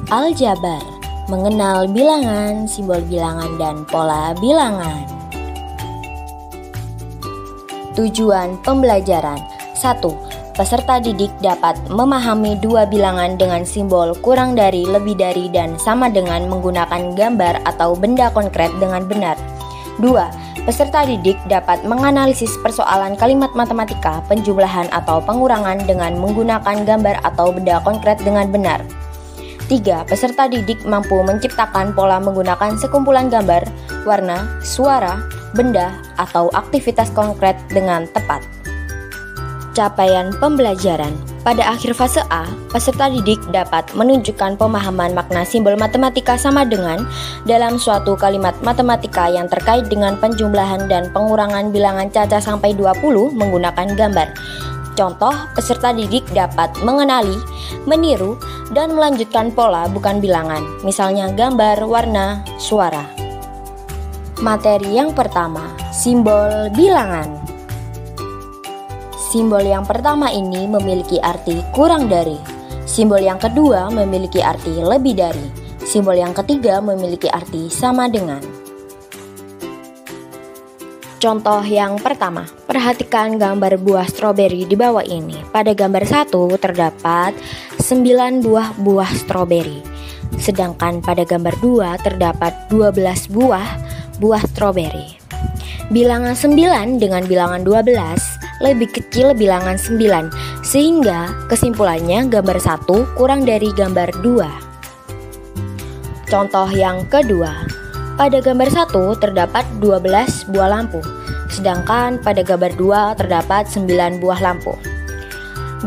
Aljabar, mengenal bilangan, simbol bilangan, dan pola bilangan. Tujuan pembelajaran: 1. Peserta didik dapat memahami dua bilangan dengan simbol kurang dari, lebih dari, dan sama dengan menggunakan gambar atau benda konkret dengan benar. 2. Peserta didik dapat menganalisis persoalan kalimat matematika, penjumlahan atau pengurangan dengan menggunakan gambar atau benda konkret dengan benar. 3. Peserta didik mampu menciptakan pola menggunakan sekumpulan gambar, warna, suara, benda, atau aktivitas konkret dengan tepat. Capaian pembelajaran: pada akhir fase A, peserta didik dapat menunjukkan pemahaman makna simbol matematika sama dengan dalam suatu kalimat matematika yang terkait dengan penjumlahan dan pengurangan bilangan caca sampai 20 menggunakan gambar. Contoh, peserta didik dapat mengenali, meniru, dan melanjutkan pola bukan bilangan, misalnya gambar, warna, suara. Materi yang pertama, simbol bilangan. Simbol yang pertama ini memiliki arti kurang dari. Simbol yang kedua memiliki arti lebih dari. Simbol yang ketiga memiliki arti sama dengan. Contoh yang pertama, perhatikan gambar buah stroberi di bawah ini. Pada gambar 1 terdapat 9 buah stroberi. Sedangkan pada gambar 2 terdapat 12 buah stroberi. Bilangan 9 dengan bilangan 12 lebih kecil bilangan 9, sehingga kesimpulannya gambar 1 kurang dari gambar 2. Contoh yang kedua, pada gambar 1 terdapat 12 buah lampu, sedangkan pada gambar 2 terdapat 9 buah lampu.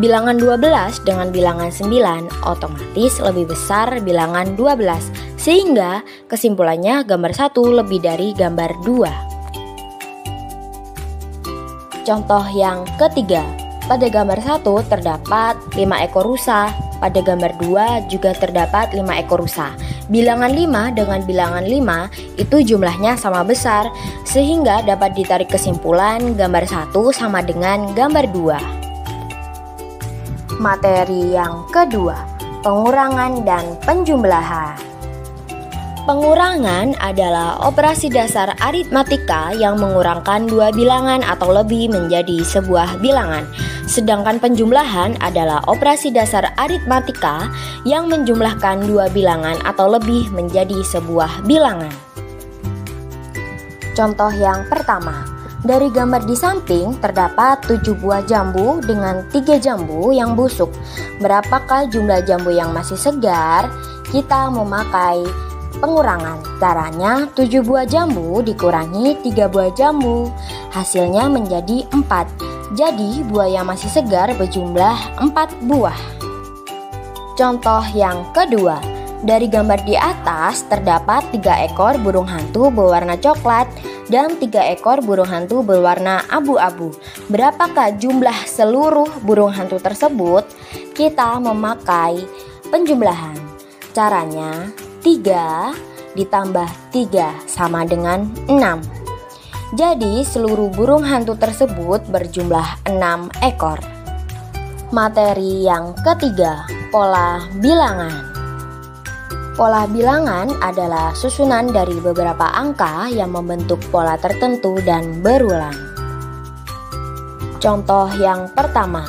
Bilangan 12 dengan bilangan 9 otomatis lebih besar bilangan 12, sehingga kesimpulannya gambar 1 lebih dari gambar 2. Contoh yang ketiga, pada gambar 1 terdapat 5 ekor rusa, pada gambar 2 juga terdapat 5 ekor rusa. Bilangan 5 dengan bilangan 5 itu jumlahnya sama besar, sehingga dapat ditarik kesimpulan gambar 1 sama dengan gambar 2. Materi yang kedua, pengurangan dan penjumlahan. Pengurangan adalah operasi dasar aritmatika yang mengurangkan dua bilangan atau lebih menjadi sebuah bilangan. Sedangkan penjumlahan adalah operasi dasar aritmatika yang menjumlahkan dua bilangan atau lebih menjadi sebuah bilangan. Contoh yang pertama, dari gambar di samping terdapat 7 buah jambu dengan 3 jambu yang busuk. Berapakah jumlah jambu yang masih segar? Kita memakai pengurangan. Caranya 7 buah jambu dikurangi 3 buah jambu, hasilnya menjadi 4. Jadi buah yang masih segar berjumlah 4 buah. Contoh yang kedua, dari gambar di atas terdapat 3 ekor burung hantu berwarna coklat dan 3 ekor burung hantu berwarna abu-abu. Berapakah jumlah seluruh burung hantu tersebut? Kita memakai penjumlahan. Caranya 3 ditambah 3 sama dengan 6. Jadi seluruh burung hantu tersebut berjumlah 6 ekor. Materi yang ketiga, pola bilangan. Pola bilangan adalah susunan dari beberapa angka yang membentuk pola tertentu dan berulang. Contoh yang pertama,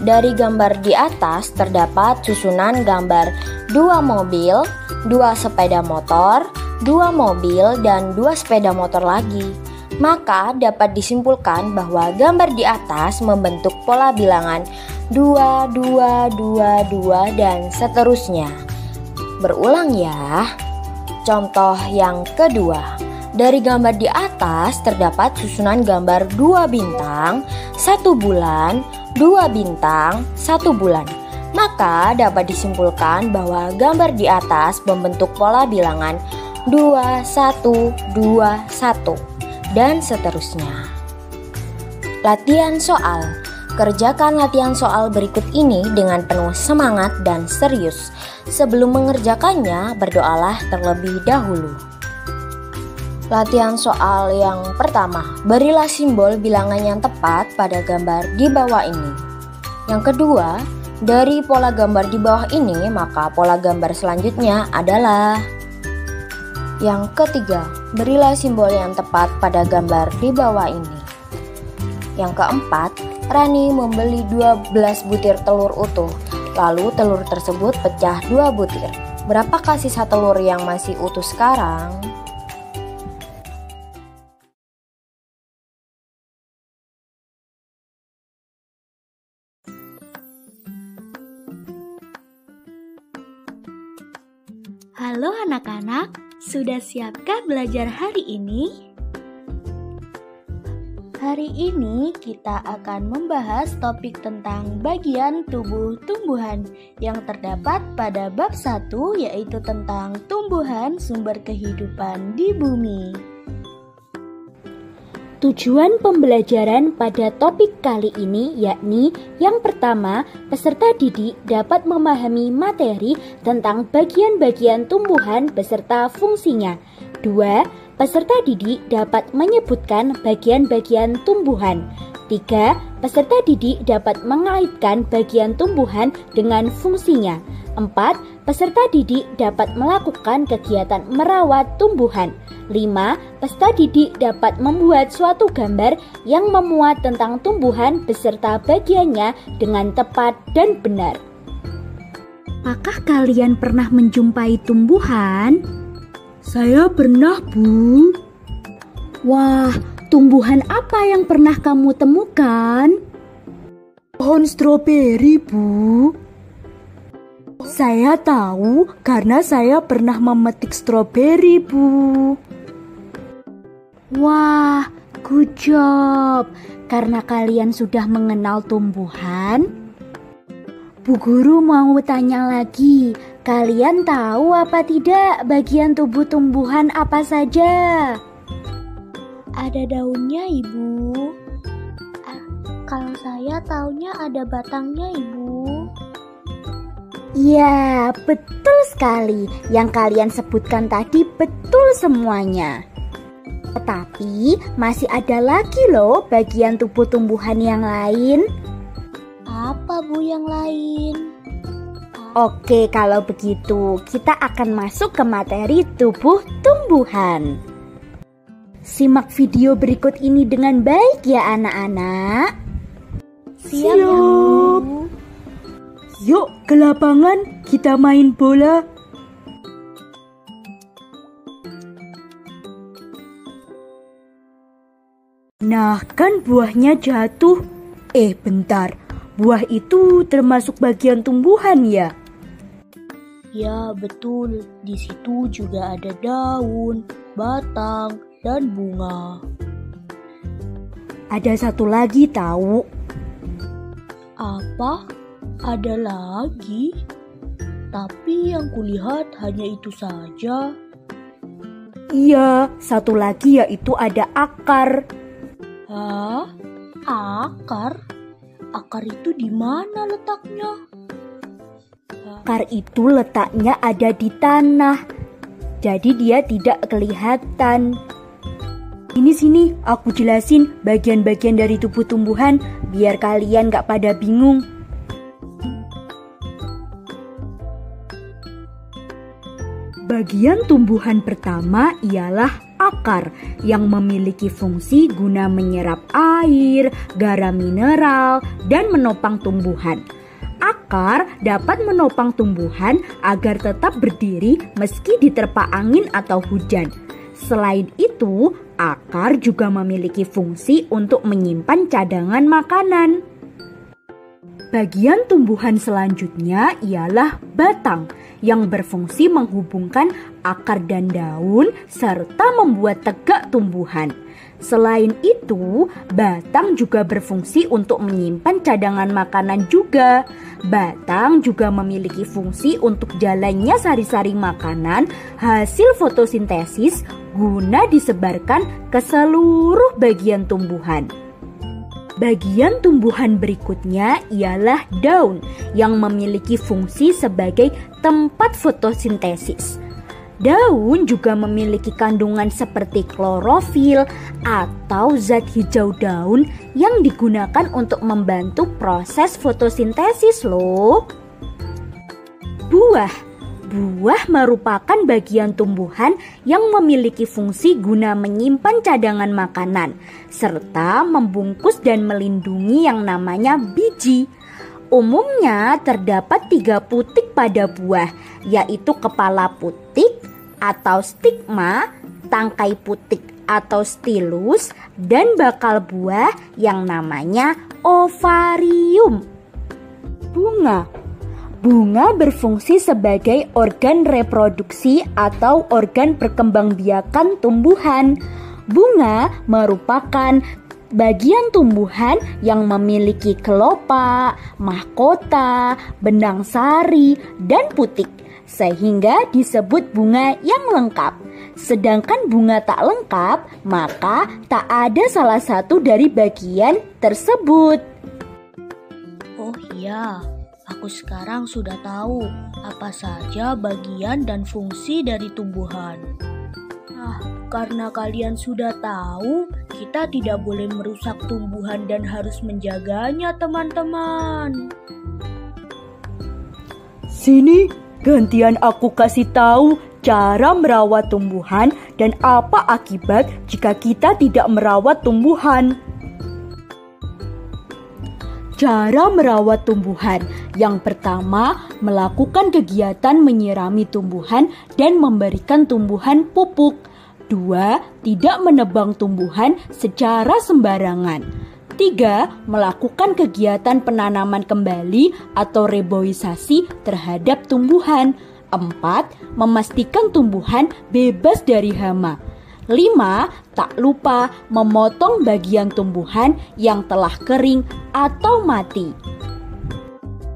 dari gambar di atas terdapat susunan gambar 2 mobil, 2 sepeda motor, 2 mobil, dan 2 sepeda motor lagi. Maka dapat disimpulkan bahwa gambar di atas membentuk pola bilangan 2, 2, 2, 2, dan seterusnya. Berulang ya. Contoh yang kedua, dari gambar di atas terdapat susunan gambar 2 bintang, 1 bulan, 2 bintang, 1 bulan. Maka dapat disimpulkan bahwa gambar di atas membentuk pola bilangan 2, 1, 2, 1, dan seterusnya. Latihan soal. Kerjakan latihan soal berikut ini dengan penuh semangat dan serius. Sebelum mengerjakannya, berdoalah terlebih dahulu. Latihan soal yang pertama, berilah simbol bilangan yang tepat pada gambar di bawah ini. Yang kedua, Dari pola gambar di bawah ini, maka pola gambar selanjutnya adalah yang ketiga, berilah simbol yang tepat pada gambar di bawah ini. Yang keempat, Rani membeli 12 butir telur utuh, lalu telur tersebut pecah 2 butir. Berapakah sisa telur yang masih utuh sekarang? Halo anak-anak, sudah siapkah belajar hari ini? Hari ini kita akan membahas topik tentang bagian tubuh tumbuhan yang terdapat pada bab 1, yaitu tentang tumbuhan sumber kehidupan di bumi. Tujuan pembelajaran pada topik kali ini yakni yang pertama, peserta didik dapat memahami materi tentang bagian-bagian tumbuhan beserta fungsinya. 2. Peserta didik dapat menyebutkan bagian-bagian tumbuhan. 3. Peserta didik dapat mengaitkan bagian tumbuhan dengan fungsinya. 4. Peserta didik dapat melakukan kegiatan merawat tumbuhan. 5. Peserta didik dapat membuat suatu gambar yang memuat tentang tumbuhan beserta bagiannya dengan tepat dan benar. Apakah kalian pernah menjumpai tumbuhan? Saya pernah, Bu. Wah, tumbuhan apa yang pernah kamu temukan? Pohon stroberi, Bu. Saya tahu karena saya pernah memetik stroberi, Bu. Wah, good job. Karena kalian sudah mengenal tumbuhan, Bu Guru mau tanya lagi. Kalian tahu apa tidak bagian tubuh tumbuhan apa saja? Ada daunnya, Ibu. Kalau saya taunya ada batangnya, Ibu. Ya, betul sekali. Yang kalian sebutkan tadi betul semuanya. Tetapi masih ada lagi loh bagian tubuh tumbuhan yang lain. Apa, Bu, yang lain? Oke, kalau begitu kita akan masuk ke materi tubuh tumbuhan. Simak video berikut ini dengan baik ya anak-anak. Siap, Bu. Yuk ke lapangan, kita main bola. Nah, kan buahnya jatuh. Bentar. Buah itu termasuk bagian tumbuhan ya? Ya, betul. Di situ juga ada daun, batang, dan bunga. Ada satu lagi tahu. Apa? Ada lagi? Tapi yang kulihat hanya itu saja. Iya, satu lagi yaitu ada akar. Hah? Akar? Akar itu di mana letaknya? Akar itu letaknya ada di tanah. Jadi dia tidak kelihatan. Sini, aku jelasin bagian-bagian dari tubuh tumbuhan biar kalian gak pada bingung. Bagian tumbuhan pertama ialah akar yang memiliki fungsi guna menyerap air, garam mineral, dan menopang tumbuhan. Akar dapat menopang tumbuhan agar tetap berdiri meski diterpa angin atau hujan. Selain itu, akar juga memiliki fungsi untuk menyimpan cadangan makanan. Bagian tumbuhan selanjutnya ialah batang yang berfungsi menghubungkan akar dan daun serta membuat tegak tumbuhan. Selain itu, batang juga berfungsi untuk menyimpan cadangan makanan juga. Batang juga memiliki fungsi untuk jalannya sari-sari makanan hasil fotosintesis guna disebarkan ke seluruh bagian tumbuhan. Bagian tumbuhan berikutnya ialah daun yang memiliki fungsi sebagai tempat fotosintesis. Daun juga memiliki kandungan seperti klorofil atau zat hijau daun yang digunakan untuk membantu proses fotosintesis loh. Buah merupakan bagian tumbuhan yang memiliki fungsi guna menyimpan cadangan makanan serta membungkus dan melindungi yang namanya biji. Umumnya terdapat 3 putik pada buah, yaitu kepala putik atau stigma, tangkai putik atau stilus, dan bakal buah yang namanya ovarium. Bunga berfungsi sebagai organ reproduksi atau organ perkembangbiakan tumbuhan. Bunga merupakan bagian tumbuhan yang memiliki kelopak, mahkota, benang sari, dan putik, sehingga disebut bunga yang lengkap. Sedangkan bunga tak lengkap, maka tak ada salah satu dari bagian tersebut. Oh iya, aku sekarang sudah tahu apa saja bagian dan fungsi dari tumbuhan. Nah, karena kalian sudah tahu, kita tidak boleh merusak tumbuhan dan harus menjaganya, teman-teman. Sini, gantian aku kasih tahu cara merawat tumbuhan dan apa akibat jika kita tidak merawat tumbuhan. Cara merawat tumbuhan. Yang pertama, melakukan kegiatan menyirami tumbuhan dan memberikan tumbuhan pupuk. 2. Tidak menebang tumbuhan secara sembarangan. 3. Melakukan kegiatan penanaman kembali atau reboisasi terhadap tumbuhan. 4. Memastikan tumbuhan bebas dari hama. 5. Tak lupa memotong bagian tumbuhan yang telah kering atau mati.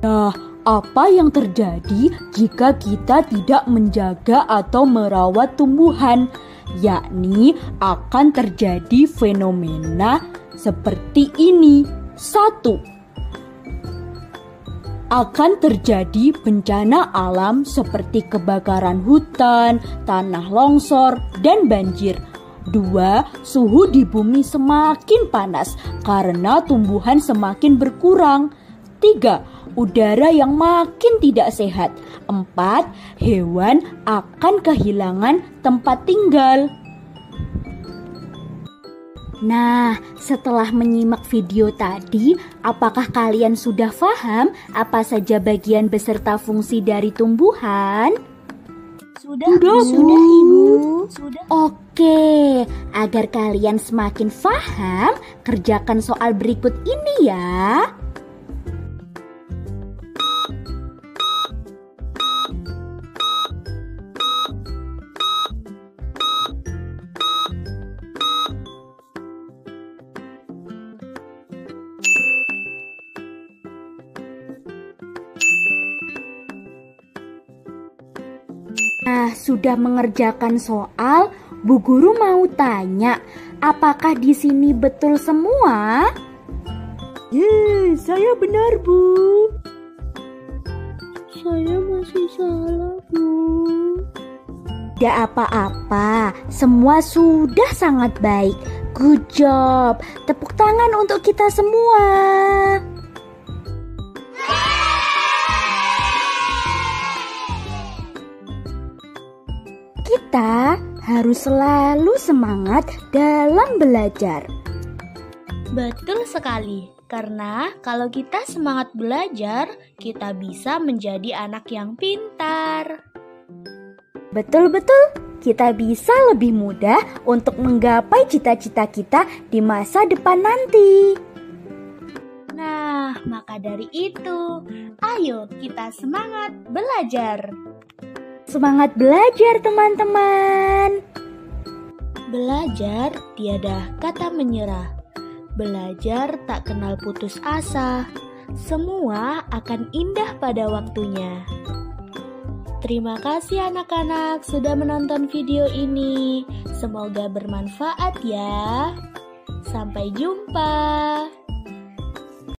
Nah, apa yang terjadi jika kita tidak menjaga atau merawat tumbuhan? Yakni akan terjadi fenomena seperti ini. 1. Akan terjadi bencana alam seperti kebakaran hutan, tanah longsor, dan banjir. 2. Suhu di bumi semakin panas karena tumbuhan semakin berkurang. 3. Udara yang makin tidak sehat. 4. Hewan akan kehilangan tempat tinggal. Nah, setelah menyimak video tadi, apakah kalian sudah paham apa saja bagian beserta fungsi dari tumbuhan? Sudah, Ibu. Sudah. Oke, agar kalian semakin paham, kerjakan soal berikut ini ya. Nah, sudah mengerjakan soal, Bu Guru mau tanya, apakah di sini betul semua? Saya benar, Bu. Saya masih salah, Bu. Tidak apa-apa, semua sudah sangat baik. Good job. Tepuk tangan untuk kita semua. Kita harus selalu semangat dalam belajar. Betul sekali, karena kalau kita semangat belajar, kita bisa menjadi anak yang pintar. Betul-betul, kita bisa lebih mudah untuk menggapai cita-cita kita di masa depan nanti. Nah, maka dari itu, ayo kita semangat belajar. Semangat belajar, teman-teman. Belajar tiada kata menyerah. Belajar tak kenal putus asa. Semua akan indah pada waktunya. Terima kasih anak-anak sudah menonton video ini. Semoga bermanfaat ya. Sampai jumpa.